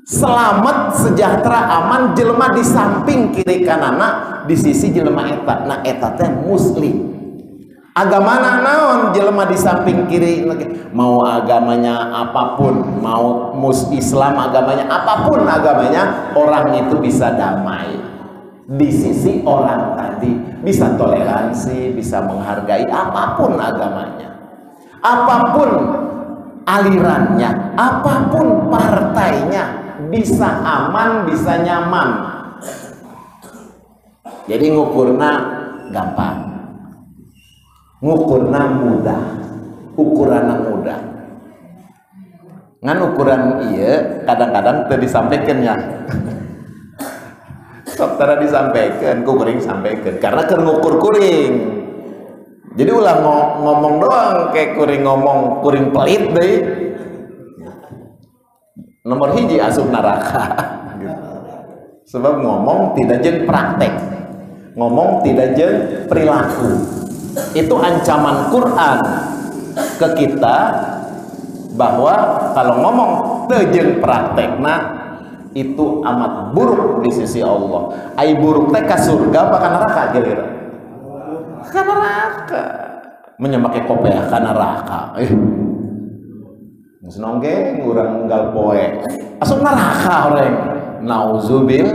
selamat, sejahtera, aman jelema di samping kiri kanana di sisi jelema eta. Nah eta teh muslim. Agamana naon jelema di samping kiri, mau agamanya apapun, mau Islam agamanya apapun agamanya, orang itu bisa damai di sisi orang tadi, bisa toleransi, bisa menghargai apapun agamanya, apapun alirannya, apapun partainya, bisa aman, bisa nyaman. Jadi ngukurna gampang, ngukurna mudah, ukuranna mudah. Ngan ukuran iya kadang-kadang teu disampaikan ya. Sok tara disampaikan, kuring sampaikan karena keur ngukur kuring. Jadi ulah ngomong doang kayak kuring ngomong, kuring pelit deh. Nomor hiji asup neraka. Sebab ngomong tidak jeung praktek, ngomong tidak jeung perilaku. Itu ancaman Quran ke kita bahwa kalau ngomong teu jeung praktekna itu amat buruk di sisi Allah. Ai buruk teh ka surga apa ka neraka kira-kira? Ka neraka. Menyamake kopiah ka neraka. Geus nonggeng urang unggal poe. Asup neraka oreng. Nauzubil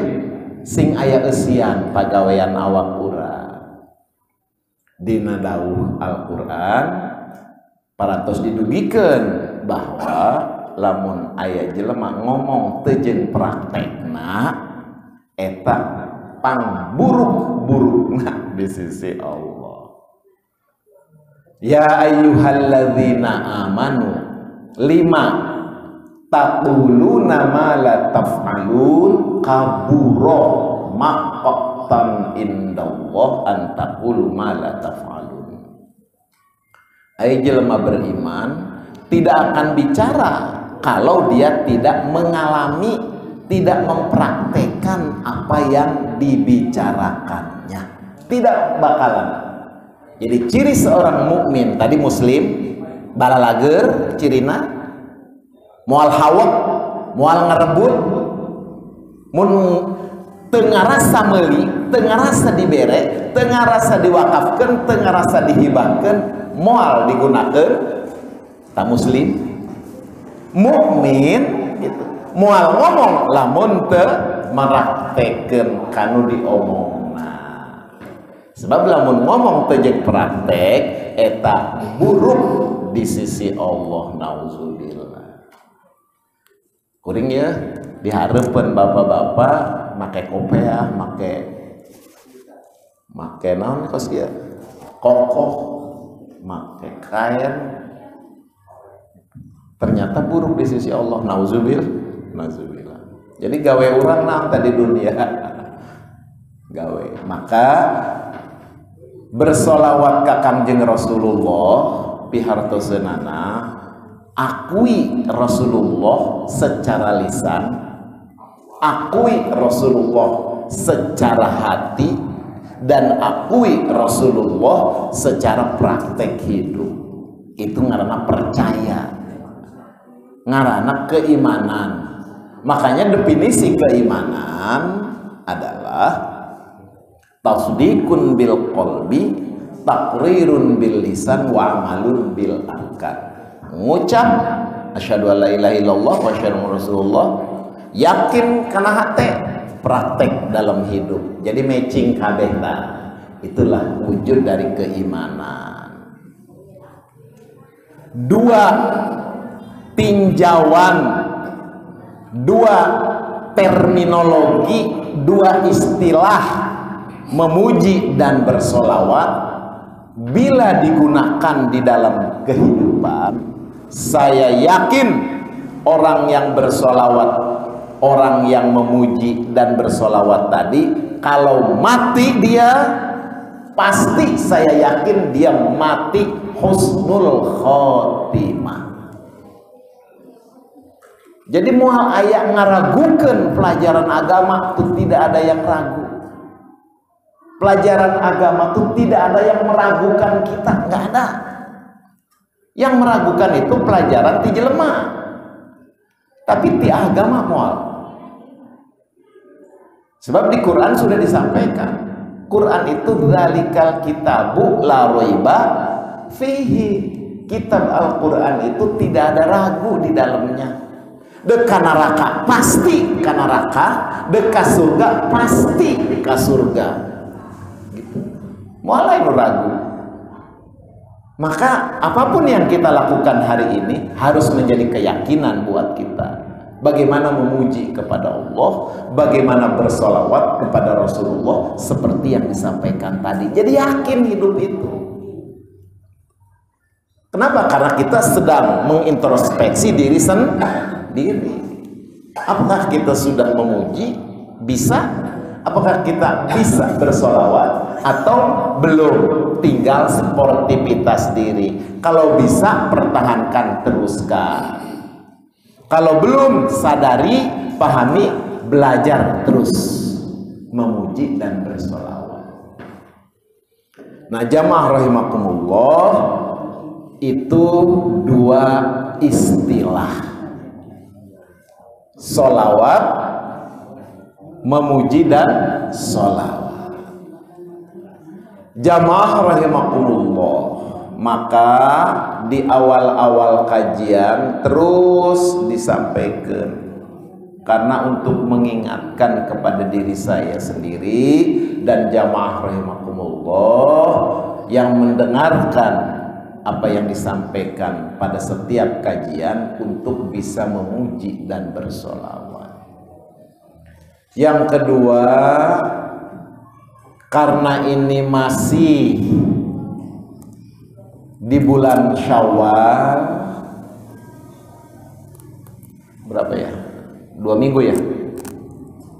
sing aya eusian pagawean awak urang. Dina dawuh Al-Qur'an parantos didugikeun bahwa lamun aya jelema ngomong teu jeung praktekna eta pangburuk-burukna di sisi Allah. Ya ayyuhalladzina amanu lima taquluna ma la taf'alun kabura maqtan indallah an taqulu ma la taf'alun. Ai jelema beriman tidak akan bicara kalau dia tidak mengalami, tidak mempraktekkan apa yang dibicarakannya. Tidak bakalan. Jadi ciri seorang mukmin tadi muslim, balalager cirina, moal hawak, moal ngarebut, mun teu ngarasa meuli, teu ngarasa dibere, teu ngarasa diwakafkeun, teu ngarasa dihibahkeun, moal digunakeun ta muslim. Mukmin gitu. Moal ngomong lamun teu maraktekeun kanu diomongna. Sebab lamun ngomong teu jeung praktek eta buruk di sisi Allah, nauzubillah. Kuring ya dihareupeun bapak-bapak make kopiah, make naon kos ieu? Kokoh, make kain. Ternyata buruk di sisi Allah, nauzubillah. Jadi gawe urang naon tadi dunia. Gawe. Maka bersolawat ka Kangjeng Rasulullah pihartoseunana, akui Rasulullah secara lisan, akui Rasulullah secara hati, dan akui Rasulullah secara praktek hidup. Itu ngaranna percaya, ngaranna keimanan. Makanya definisi keimanan adalah tasdikun bil qalbi, taqrirun bil lisan, wa amalun bil arkan. Ngucap asyhadu alla ilaha illallah wa asyhadu rasulullah, yakin kana hate, praktek dalam hidup. Jadi matching kabeh tah. Itulah wujud dari keimanan. Dua tinjauan, dua terminologi, dua istilah memuji dan bersolawat bila digunakan di dalam kehidupan, saya yakin orang yang bersolawat, orang yang memuji dan bersolawat tadi, kalau mati dia, pasti saya yakin dia mati husnul khotimah. Jadi moal aya ngaragukeun pelajaran agama itu tidak ada yang ragu. Pelajaran agama itu tidak ada yang meragukan kita, nggak ada. Yang meragukan itu pelajaran ti jelema. Tapi ti agama moal Sebab di Quran sudah disampaikan, Quran itu dzalikal kitabu la raiba fihi. Kitab Al-Quran itu tidak ada ragu di dalamnya. Deka neraka pasti ke neraka, deka surga pasti ke surga. Gitu. Mulai ragu. Maka apapun yang kita lakukan hari ini harus menjadi keyakinan buat kita. Bagaimana memuji kepada Allah, bagaimana bersolawat kepada Rasulullah seperti yang disampaikan tadi. Jadi yakin hidup itu. Kenapa? Karena kita sedang mengintrospeksi diri sendiri. Apakah kita sudah memuji? Bisa? Apakah kita bisa bersolawat atau belum? Tinggal sportivitas diri. Kalau bisa, pertahankan, teruskan. Kalau belum, sadari, pahami, belajar terus memuji dan bersolawat. Nah, jamaah rahimakumullah, itu dua istilah, solawat, memuji dan solawat. Jamaah rahimakumullah, maka di awal-awal kajian terus disampaikan, karena untuk mengingatkan kepada diri saya sendiri dan jamaah rahimakumullah yang mendengarkan apa yang disampaikan pada setiap kajian untuk bisa memuji dan bersolawat. Yang kedua, karena ini masih di bulan Syawal, berapa ya? 2 minggu ya?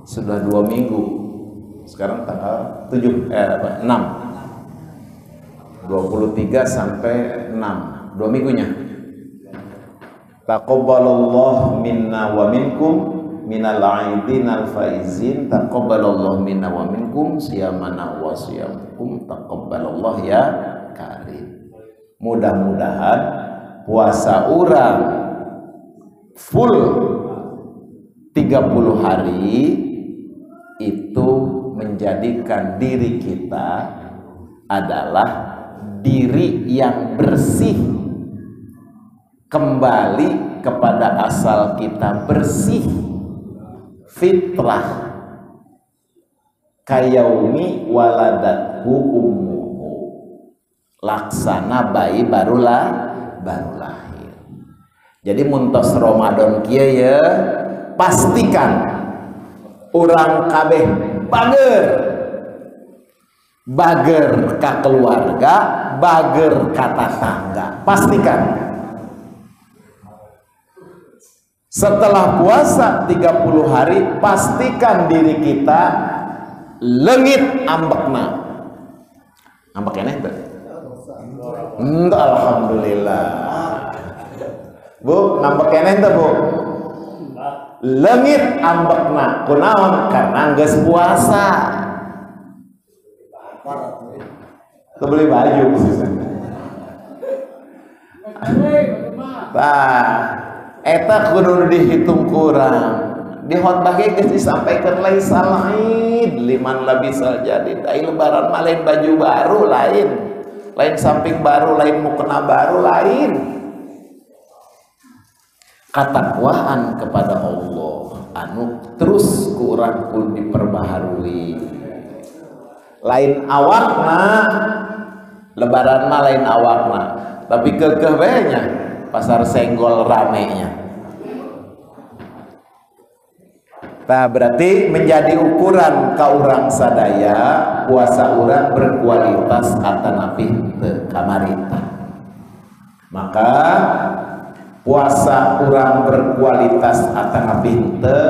Sudah 2 minggu. Sekarang tanggal 6. 23 sampai 6, 2 minggunya. Taqabbalallahu minna wa minkum minal aidinal faizin. Taqabbalallahu minna wa minkum siyamana wa siyamukum. Taqabbalallahu ya karim. Mudah-mudahan puasa orang full 30 hari itu menjadikan diri kita adalah diri yang bersih, kembali kepada asal kita bersih, fitrah, kayaumi waladathu ummuhu, laksana bayi baru lahir. Jadi muntos Ramadan kia ya, pastikan orang kabeh bager ka keluarga, bager ka tetangga. Pastikan setelah puasa 30 hari, pastikan diri kita leungit ambekna. Ambek keneh teh? Alhamdulillah. Bu, ngambek keneh teh, Bu? Leungit ambekna. Kunaon? Karena geus puasa. Tuh beli baju eta kudu dihitung kurang. Di khotbah ge geus disampaikan laisa lain liman labisal jadid. Ai lebaran mah lain baju baru, lain samping baru, lain mukena baru, lain katakwaan kepada Allah anu terus ku urang pun diperbaharui. Lain awakna, lebaran mah lain awakna, tapi kekeh bae nya pasar senggol ramenya. Nah, berarti menjadi ukuran ka urang sadaya puasa urang berkualitas atanapi teu kamarita. Maka puasa urang berkualitas atanapi teu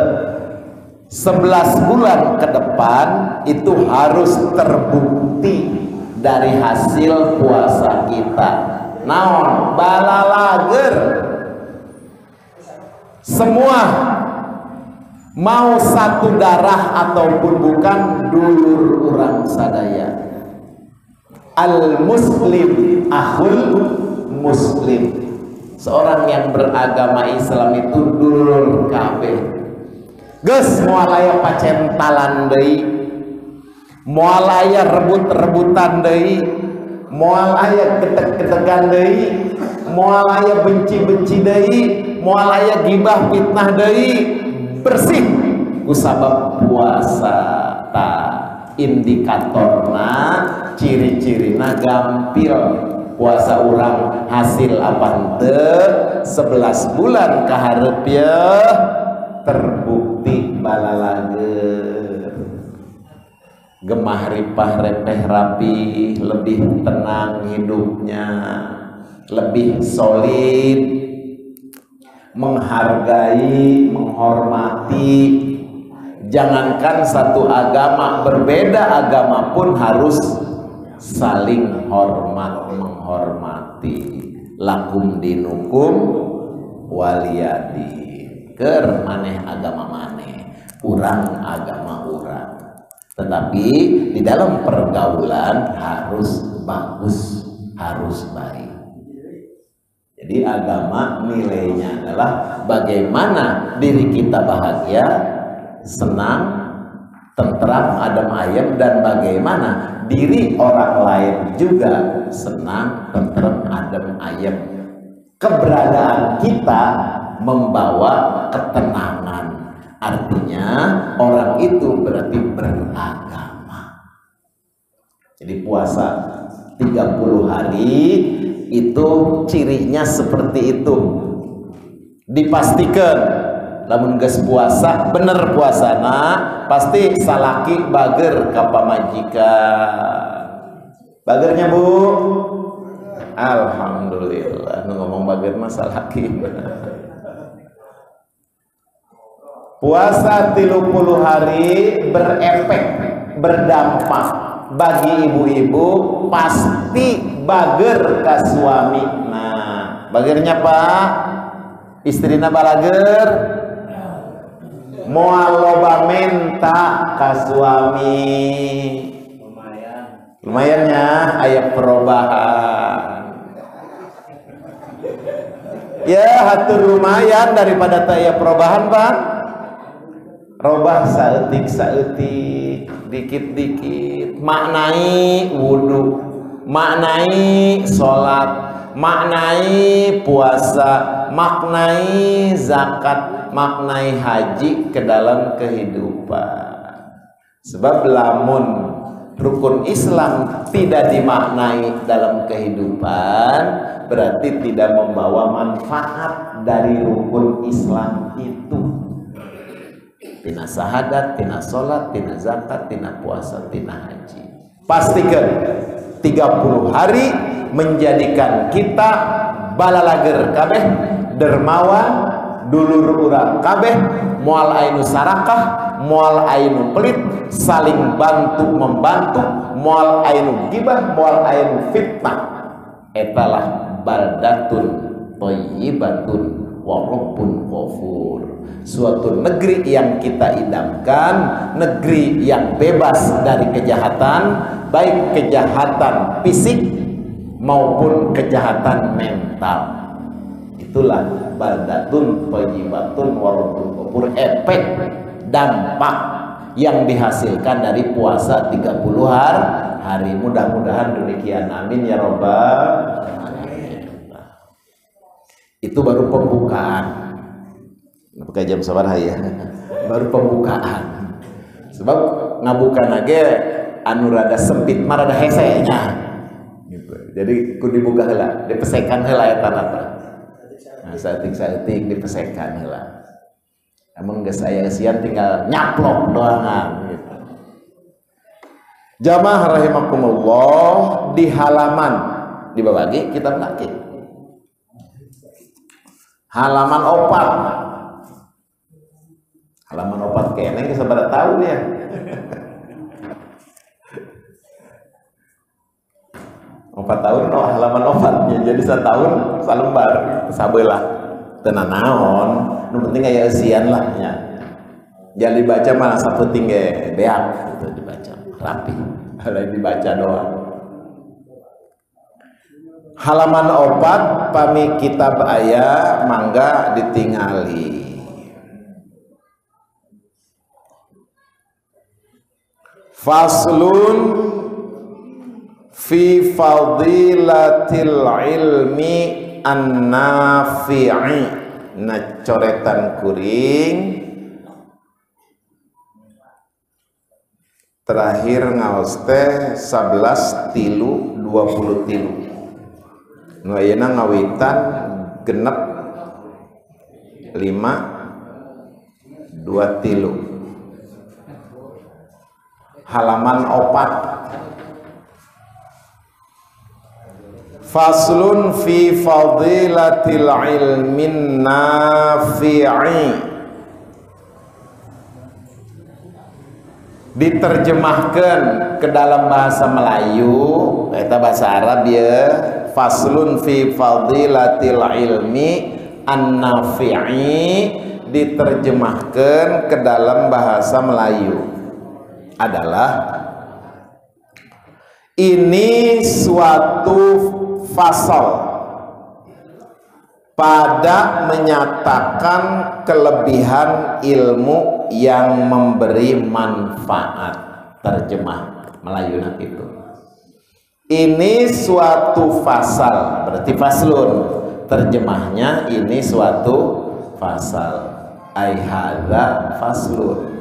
11 bulan ke depan itu harus terbukti dari hasil puasa kita. Naon? Balalager. Semua mau satu darah ataupun bukan dulur orang sadaya. Al muslim akhul muslim. Seorang yang beragama Islam itu dulur kabeh. geus moal aya pacentalan deui, moal aya rebut-rebutan deui, moal aya gedeg-gedegan deui, moal aya benci-benci deui, moal aya gibah fitnah deui, bersih ku sabab puasa. Ta indikatorna ciri-cirina gampil puasa urang hasil apa teu 11 bulan kahareup ya terbukti balalager gemah ripah repeh rapi, lebih tenang hidupnya, lebih solid, menghargai, menghormati. Jangankan satu agama, berbeda agama pun harus saling hormat menghormati. Lakum dinukum waliyadi. Keur maneh agama maneh, urang agama urang. Tetapi di dalam pergaulan harus bagus, harus baik. Jadi agama nilainya adalah bagaimana diri kita bahagia, senang, tentram, adem ayem, dan bagaimana diri orang lain juga senang, tentram, adem ayem. Keberadaan kita membawa ketenangan. Artinya orang itu berarti beragama. Jadi puasa 30 hari itu cirinya seperti itu. Dipastikan lamun geus puasa bener puasana pasti salaki bager ka pamajikan. Bagernya Bu? Alhamdulillah, nu ngomong bager mah salaki. Puasa 30 hari berefek, berdampak bagi ibu-ibu pasti bager ka suami. Nah, bagernya Pak, istrina balager moal loba menta ka suami. Lumayannya aya perubahan. Ya hatur lumayan daripada teu aya perubahan Pak. Robah saeutik-saeutik, dikit-dikit, maknai wudu, maknai sholat, maknai puasa, maknai zakat, maknai haji ke dalam kehidupan. Sebab lamun rukun Islam tidak dimaknai dalam kehidupan, berarti tidak membawa manfaat dari rukun Islam itu. Tina sahadat, tina sholat, tina zakat, tina puasa, tina haji. Pastikan 30 hari menjadikan kita balalager kabeh, dermawan, dulur urang kabeh, moal ainu sarakah, moal ainu pelit, saling bantu membantu, moal ainu gibah, moal ainu fitnah. Etalah baldatun thayyibatun wa rabbun ghafur. Suatu negeri yang kita idamkan, negeri yang bebas dari kejahatan, baik kejahatan fisik maupun kejahatan mental. Itulah baldatun thayyibatun wa rabbun ghafur, efek dampak yang dihasilkan dari puasa 30 hari. Mudah-mudahan demikian, amin ya robbal alamin. Itu baru pembukaan. Buka jam sabar ya. Baru pembukaan. Sebab ngabuka nage anu rada sempit mah rada hesenya. Gitu. Jadi kudu dibuka heula, dipesekan heula eta teh. Nah, saeutik-saeutik dipesekan heula. Amun geus aya eusian tinggal nyaplok doangan gitu. Jamaah rahimakumullah, di halaman dibagi kitab nakik. Halaman 4. Halaman 4 kene geus sabaraha tahun ya. Opat tahun no halaman 4 ya, jadi setahun salembar sabelah tenan naon, nu penting aya eusian lah nya. Jangan dibaca malah sapenting ge beak gitu, dibaca rapi, lain dibaca doang. Halaman 4 pami kitab aya mangga ditingali. Faslun fi fadilatil ilmi an-nafi'i. Nah coretan kuring terakhir ngaos teh 11:3:20. Nu ayeuna ngawitan genep 5:2:3. Halaman 4. Faslun fi fadilatil ilmin nafi'i. Diterjemahkan ke dalam bahasa Melayu eta bahasa Arab ya. Faslun fi fadilatil ilmi an-nafi'i, diterjemahkan ke dalam bahasa Melayu adalah ini suatu fasal pada menyatakan kelebihan ilmu yang memberi manfaat. Terjemah Melayu itu. Ini suatu fasal, berarti faslun. Terjemahnya ini suatu fasal. Ai hadza faslun.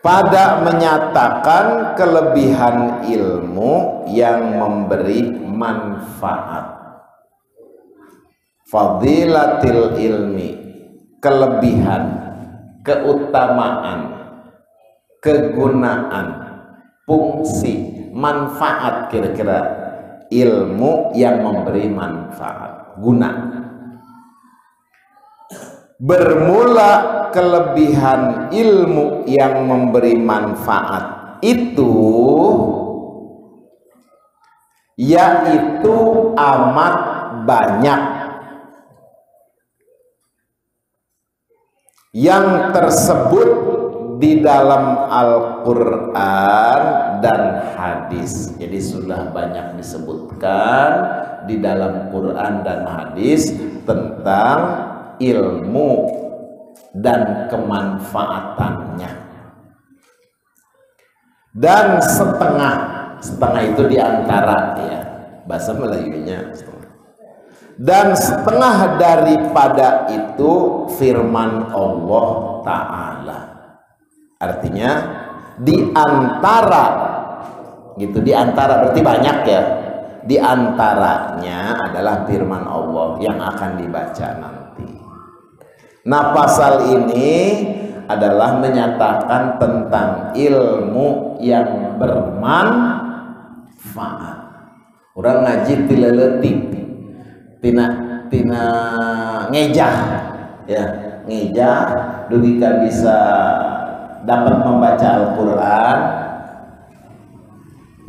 Pada menyatakan kelebihan ilmu yang memberi manfaat. Fadilatil ilmi, kelebihan, keutamaan, kegunaan, fungsi, manfaat, kira-kira ilmu yang memberi manfaat, guna. Bermula kelebihan ilmu yang memberi manfaat itu yaitu amat banyak yang tersebut di dalam Al-Quran dan hadis. Jadi sudah banyak disebutkan di dalam Quran dan hadis tentang ilmu dan kemanfaatannya. Dan setengah itu diantara ya bahasa Melayunya setengah. Dan setengah daripada itu firman Allah Ta'ala. Artinya diantara gitu, diantara berarti banyak ya. Diantaranya adalah firman Allah yang akan dibaca nanti. Nah pasal ini adalah menyatakan tentang ilmu yang bermanfaat. Orang ngaji tileletik, tina ngejah, ya ngejah, dugika bisa dapat membaca Al-Quran.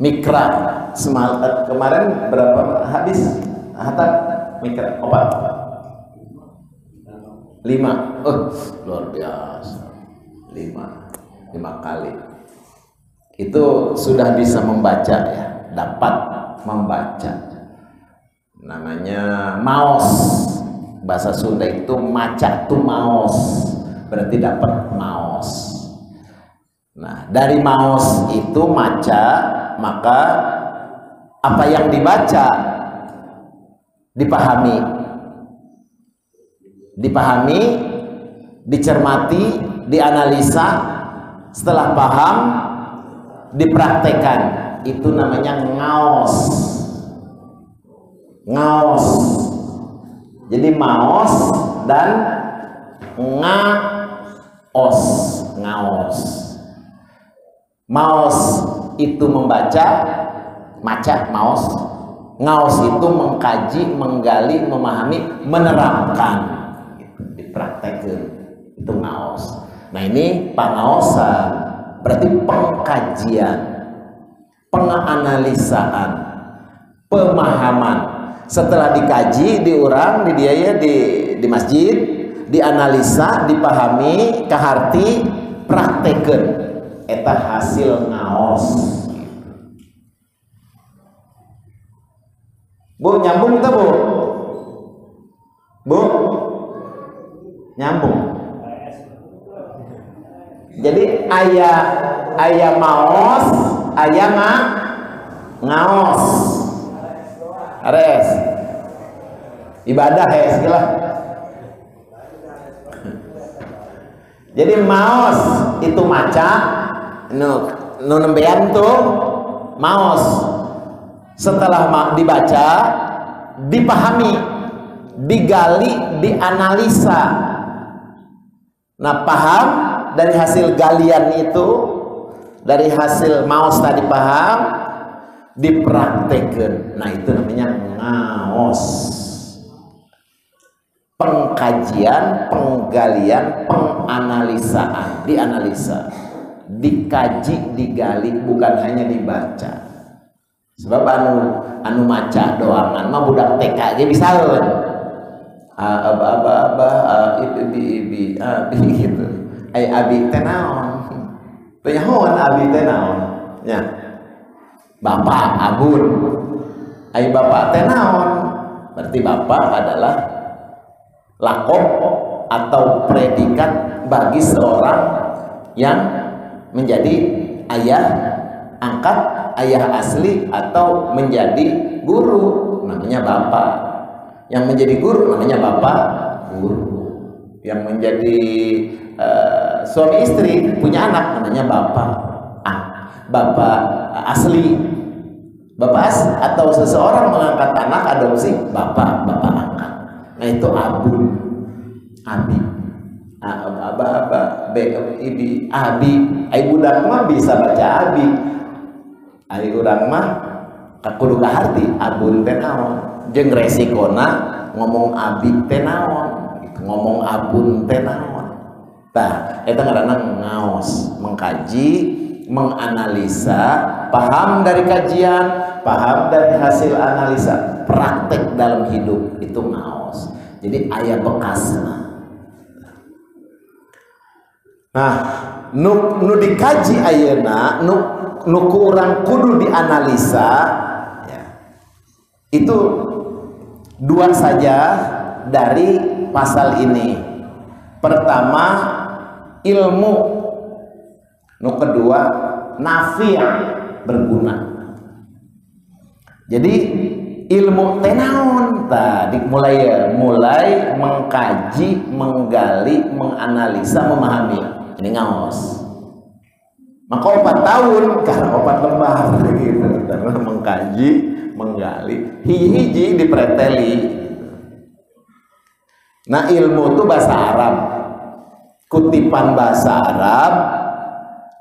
Mikra kemarin berapa habis hatam mikra? 5. Luar biasa. 5 kali. Itu sudah bisa membaca ya, dapat membaca. Namanya maos. Bahasa Sunda itu maca tuh maos. Berarti dapat maos. Nah, dari maos itu maca, maka apa yang dibaca dipahami, dicermati, dianalisa, setelah paham, dipraktekan. Itu namanya ngaos. Jadi maos dan ngaos. Maos itu membaca, maca, maos. Ngaos itu mengkaji, menggali, memahami, menerapkan. Dipraktekkan, itu ngaos. Nah ini pangaosan, berarti pengkajian, penganalisaan, pemahaman. Setelah dikaji, diurang, di masjid, dianalisa, dipahami, kaharti, praktekkan. Eta hasil ngaos. Bu, nyambung tak bu? Bu? Nyambung. Jadi ayah maos, ayah ngaos. Ares ibadah ya segala. Jadi maos itu maca, nu nembean tuh maos. Setelah dibaca, dipahami, digali, dianalisa. Nah, paham dari hasil galian itu, dari hasil maos tadi paham, dipraktekkan. Nah, itu namanya ngaos. Pengkajian, penggalian, penganalisaan, dianalisa, dikaji, digali, bukan hanya dibaca. Sebab anu maca doangan mah budak TK ge bisa ibi gitu. Ai abi teh naon? Teh naon abi teh naon? Nya. Bapak abun. Ai bapak teh naon? Berarti bapak adalah lakob atau predikat bagi seorang yang menjadi ayah angkat, ayah asli, atau menjadi guru, namanya bapak. Yang menjadi guru namanya bapak guru. Yang menjadi suami istri punya anak namanya bapak. Bapak asli, bapak atau seseorang mengangkat anak adopsi, bapak angkat. Nah, itu abun, abi, ibi, abi. Ai budak mah bisa baca abi. Ai urang mah kudu kaharti abun teh naon. Jeung resikona ngomong abi teh naon, ngomong abun teh naon. Tah, eta ngaranna ngaos, mengkaji, menganalisa, paham dari kajian, paham dari hasil analisa, praktek dalam hidup, itu ngaos. Jadi aya bekasna. Nah, nu dikaji ayeuna, nu kurang kudu dianalisa ya. Itu dua saja dari pasal ini. Pertama, ilmu. Nu kedua, nafi', berguna. Jadi ilmu teh naon? Tadi mulai mengkaji, menggali, menganalisa, memahami. Ini ngaos. Maka 4 tahun karena 4 lembar gitu. Karena mengkaji, menggali, hiji-hiji dipreteli. Nah, ilmu itu bahasa Arab. Kutipan bahasa Arab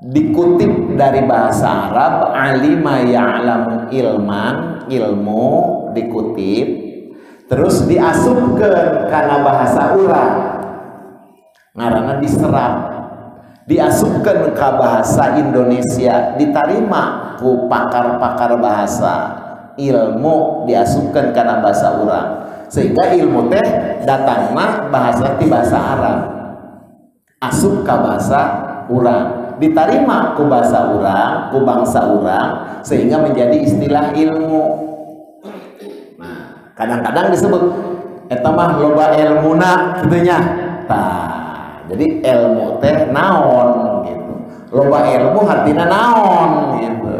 dikutip dari bahasa Arab, alima ya'lamu ilman, ilmu dikutip, terus diasupkeun kana bahasa urang, ngaranna diserap, diasupkeun ke bahasa Indonesia, diterima ku pakar-pakar bahasa, ilmu diasupkeun kana bahasa urang, sehingga ilmu teh datangna bahasa ti bahasa Arab, asup ka bahasa urang, diterima ku bahasa urang, ku bangsa urang, sehingga menjadi istilah ilmu. Nah, kadang-kadang disebut eta mah loba ilmuna kitu nya. Tah, jadi ilmu teh naon gitu. Loba ilmu artina naon gitu.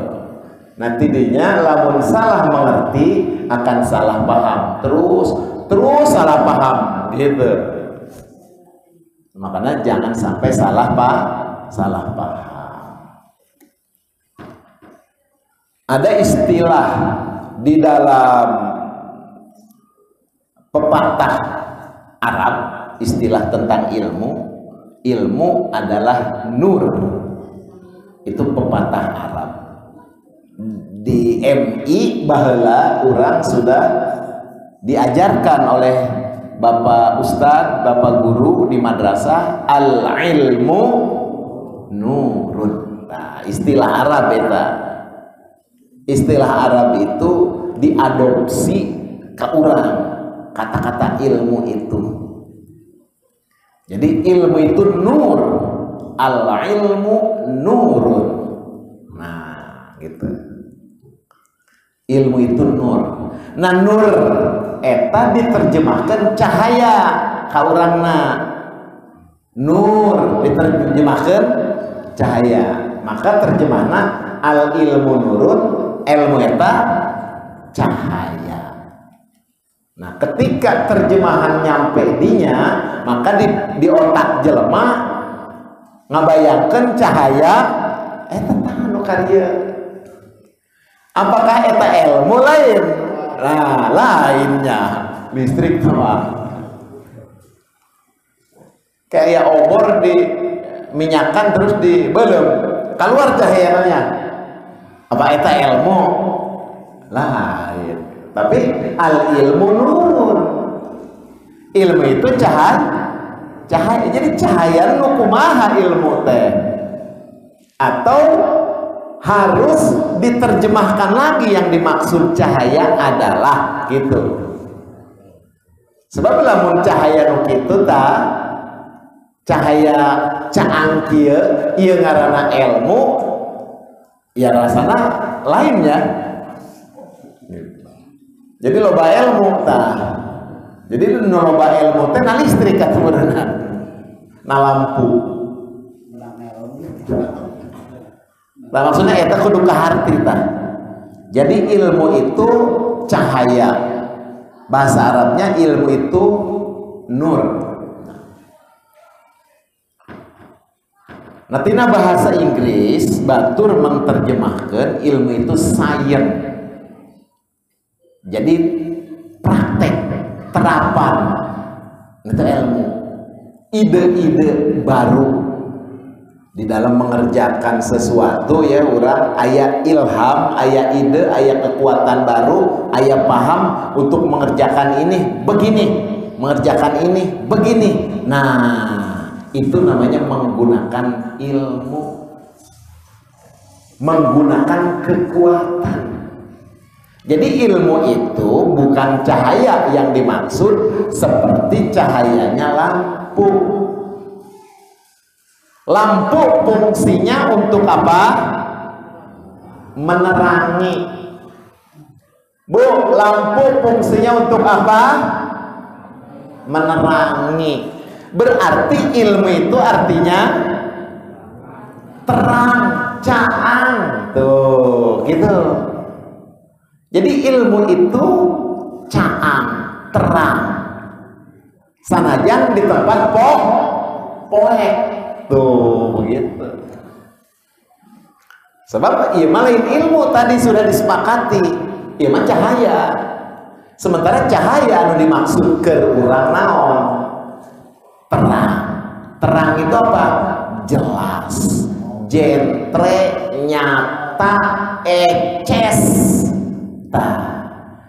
Nah, tidinya lamun salah mengerti akan salah paham, terus salah paham gitu. Makanya jangan sampai salah paham. Ada istilah di dalam pepatah Arab, istilah tentang ilmu adalah nur. Itu pepatah Arab. Di MI baheula urang sudah diajarkan oleh Bapak Ustadz, Bapak Guru di madrasah, al-ilmu nurun. Nah, istilah Arab eta. Istilah Arab itu diadopsi ke urang, kata-kata ilmu itu. Jadi ilmu itu nur, al-ilmu nurun. Nah, gitu. Ilmu itu nur. Nah, nur eta diterjemahkan cahaya ka urangna. nur diterjemahkan cahaya, maka terjemahna al ilmu nurun, ilmu eta cahaya. Nah, ketika terjemahan nyampe dinya, maka di otak jelema ngabayangkeun cahaya eta tah nu karya. Apakah eta ilmu lain? Nah, lainnya listrik mah kayak obor di minyakan terus dibelem keluar cahayanya. Apa eta ilmu? Lain. Tapi al ilmu nurun, ilmu itu cahaya. Jadi cahaya nu kumaha ilmu teh, atau harus diterjemahkan lagi yang dimaksud cahaya adalah gitu. Sebab lamun cahaya nu kitu tah cahaya caang kieu ieu ngaranna ilmu, ya rasana lainnya. Jadi loba ilmu tah. Jadi nu loba ilmu teh na listrik aturanna. Na lampu. Nah, maksudnya eta kudu kaharti tah. Jadi ilmu itu cahaya. Bahasa Arabnya ilmu itu nur. Nah, tina bahasa Inggris batur menterjemahkan ilmu itu science. Jadi praktek, terapan, itu ilmu, ide-ide baru di dalam mengerjakan sesuatu ya, orang aya ilham, aya ide, aya kekuatan baru, aya paham untuk mengerjakan ini begini, mengerjakan ini begini. Nah, itu namanya menggunakan ilmu, menggunakan kekuatan. Jadi ilmu itu bukan cahaya yang dimaksud seperti cahayanya lampu. Lampu fungsinya untuk apa? Menerangi. Bu, lampu fungsinya untuk apa? Menerangi. Berarti ilmu itu artinya terang, caang. Tuh, gitu. Jadi ilmu itu caang, terang. Sanajan di tempat poek. Tuh, begitu. Sebab ieu mah lain ilmu, tadi sudah disepakati. Ieu mah cahaya. Sementara cahaya anu dimaksud ke urang naon? Terang. Terang itu apa? Jelas, jentre, nyata, eces.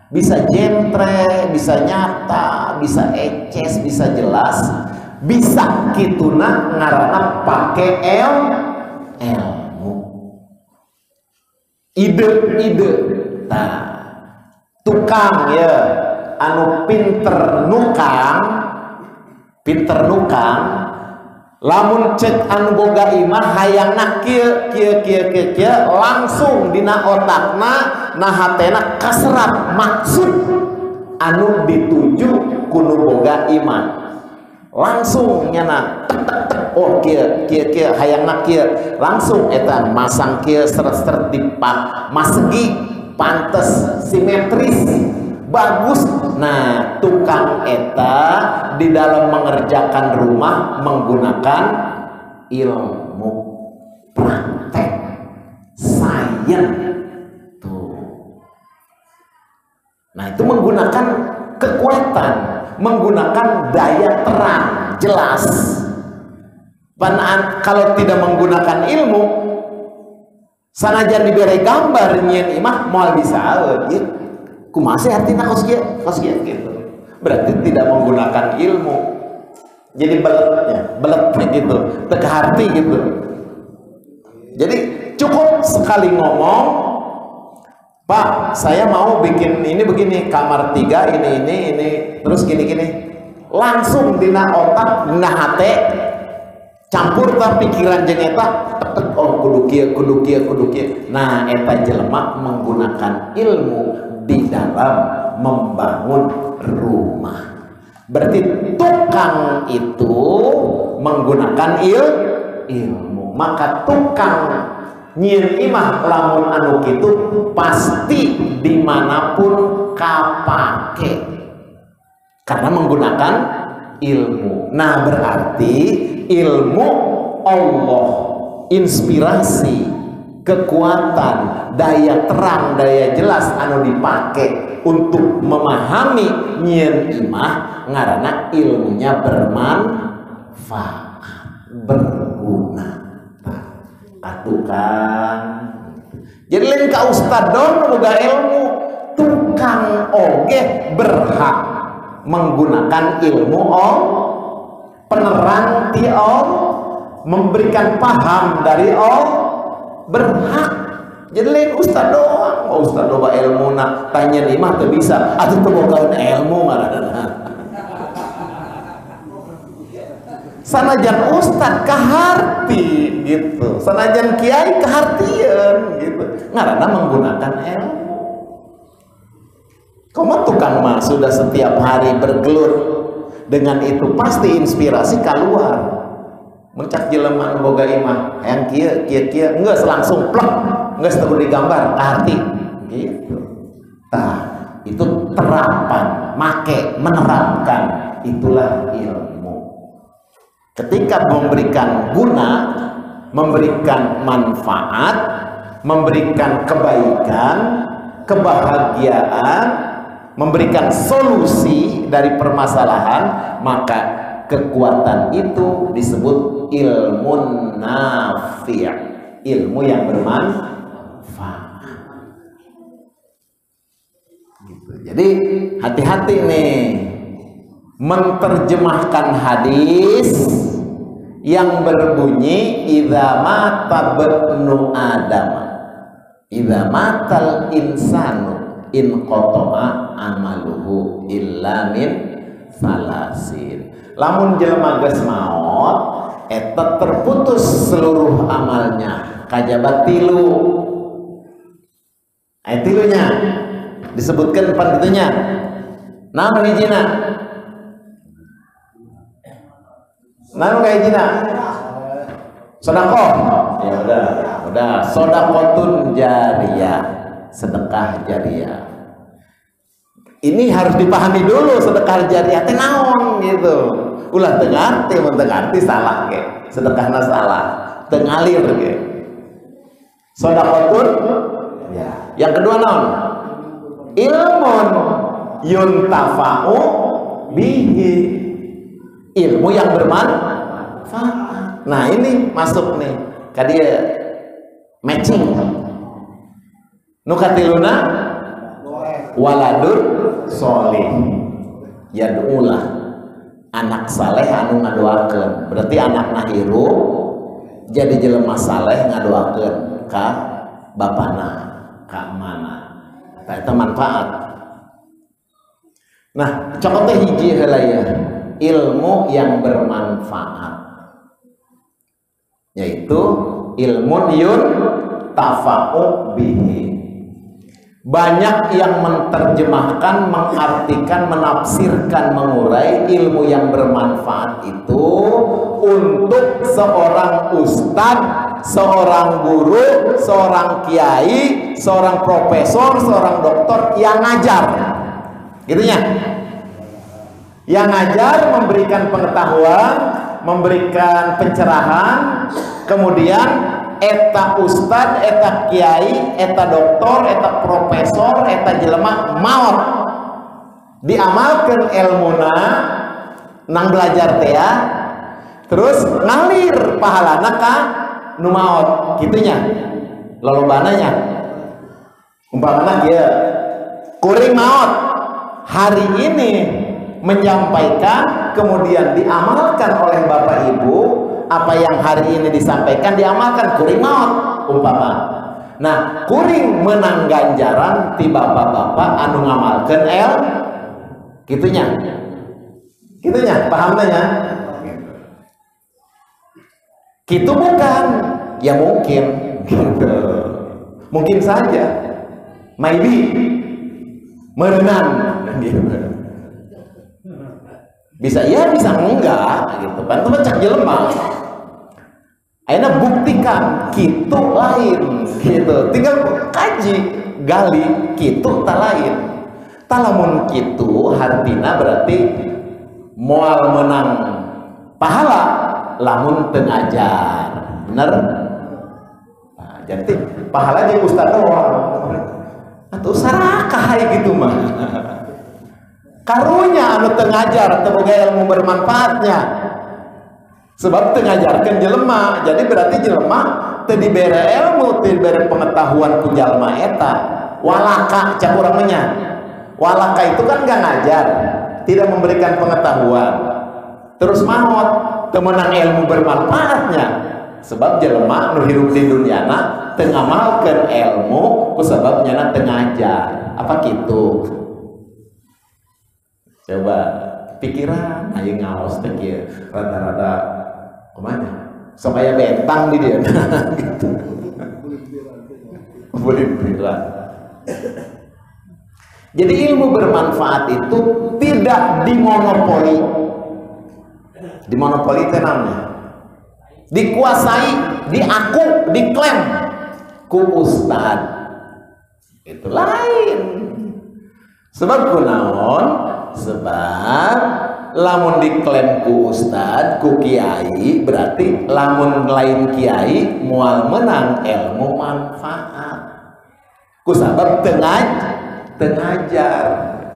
Bisa jentre, bisa nyata, bisa eces, bisa jelas, bisa kituna ngaranna pake ilmu, ide-ide. Nah, tukang ya anu pinter nukang, lamun cek anu boga imah hayangna kieu langsung dina otakna nah hatena kaserap maksud anu dituju kudu boga imah, langsung nyana oh kieu hayangna kieu langsung eta masang kieu seret-seret dipak masegi pantes simetris bagus. Nah, tukang eta di dalam mengerjakan rumah menggunakan ilmu, praktek, sains tuh. Nah, itu menggunakan kekuatan, menggunakan daya terang, jelas. Panaan kalau tidak menggunakan ilmu, sanajan diberi gambar nyen imah moal bisa gitu. Kumasih artinya kos gitu. Berarti tidak menggunakan ilmu. Jadi belet gitu, teka hati gitu. Jadi cukup sekali ngomong, Pak, saya mau bikin ini begini, kamar 3 ini terus gini. Langsung dina otak, dina hate, campur ta pikiran jeung eta, oh kudu kieu. Nah, eta jelema menggunakan ilmu di dalam membangun rumah. Berarti tukang itu menggunakan ilmu. Maka tukang nyieun imah lamun anu kitu pasti dimanapun kapake karena menggunakan ilmu. Nah berarti ilmu Allah, inspirasi, kekuatan, daya terang, daya jelas anu dipake untuk memahami nyieun imah ngaranna ilmunya bermanfaat, berguna. Tukang jadi lain ka ustad dong boga ilmu, tukang oge berhak menggunakan ilmu penerang ti memberikan paham dari berhak. Jadi lain ustad doang, mau ustad doang ilmu na tanya imah teu bisa atuh teu boga ilmu ngaranna. Sanajan ustad kaharti gitu, sanajan kiai kahartieun gitu, ngaranna menggunakan ilmu. Komo tukang mah sudah setiap hari bergelut dengan itu pasti inspirasi keluar. Mencak jelema boga imah hayang kieu geus langsung plek, geus teu digambar kaharti gitu. Tah itu terapan, make, menerapkan, itulah ilmu. Ketika memberikan guna, memberikan manfaat, memberikan kebaikan, kebahagiaan, memberikan solusi dari permasalahan, maka kekuatan itu disebut ilmu nafi', ilmu yang bermanfaat. Gitu. Jadi hati-hati nih menerjemahkan hadis yang berbunyi idza mata ibnu adam, idza matal insanu in qata'a amaluhu illa min salasin. Lamun jelema geus maot eta terputus seluruh amalnya kajaba tilu. Aya tilunya disebutkan pan kitunya. Naon hijina? Naon ka hijina? Sedekah. Ya udah. Sedekahun jariyah, sedekah jariyah. Ini harus dipahami dulu sedekah jariyah teh naon gitu. Ulah teu ngarti salah ge. Sedekahna salah, teu ngalir ge. Sedekahun ya. Yang kedua naon? Ilmun yuntafa'u bihi. Ilmu yang bermanfaat. Nah ini masuk nih kadia matching. Nu katiluna waladun sholih yad'ulah, anak saleh anu ngadoakeun. Berarti anakna hirup jadi jelema saleh ngadoakeun ka bapana, ka mana. Eta manfaat. Nah, contoh hiji heula ya. Ilmu yang bermanfaat yaitu ilmun yuntafa'u bihi. Banyak yang menerjemahkan, mengartikan, menafsirkan, mengurai ilmu yang bermanfaat itu untuk seorang ustadz, seorang guru, seorang kiai, seorang profesor, seorang doktor yang ngajar gitunya. Yang ngajar memberikan pengetahuan, memberikan pencerahan, kemudian eta ustad, eta kiai, eta doktor, eta profesor, eta jelema maot diamalkan ilmuna nang belajar teh ya, terus ngalir pahalana ka nu maot gitunya. Lolobananya umpamana kieu kuring maot hari ini menyampaikan, kemudian diamalkan oleh Bapak Ibu, apa yang hari ini disampaikan diamalkan kuring maot umpama. Nah, kuring menang ganjaran ti bapak-bapak anu ngamalkeun gitunya. Gitunya, paham nya? Gitu bukan? Ya mungkin gitu. Mungkin saja. Maybe merenang gitu. Bisa iya bisa enggak gitu kan, itu cek jelema. Ayeuna buktikan kitu lain gitu, tinggal kaji gali kitu tak lain. Talamun kitu hartina berarti moal menang pahala lamun teu ngajar, bener? Nah, jadi pahala jeung ustaz doang atuh sarakah gitu mah. Karunya anu teu ngajar teu boga ilmu bermanfaatnya, sebab teu ngajarkeun jelema. Jadi berarti jelema teu dibere ilmu, teu dibere pengetahuan ku jalma eta. Walaka cak urang nya, walaka itu kan gak ngajar, tidak memberikan pengetahuan, terus maot teu meunang ilmu bermanfaatnya, sebab jelema nu hirup di dunyana teu ngamalkeun ilmu ku sabab nyana teu ngajar. Apa kitu? Coba pikiran ayo ngaos teh kieu rada-rada kumaha sok aya bentang di dieu gitu. Boleh pikiran. Jadi ilmu bermanfaat itu tidak dimonopoli. Dimonopoli itu namanya dikuasai, diaku, diklaim ku ustad. Itu lain. Sebab kunaon? Sebab lamun diklaim ku ustad, ku kiai, berarti lamun lain kiai moal menang ilmu manfaat. Ku sabab teu ngajar.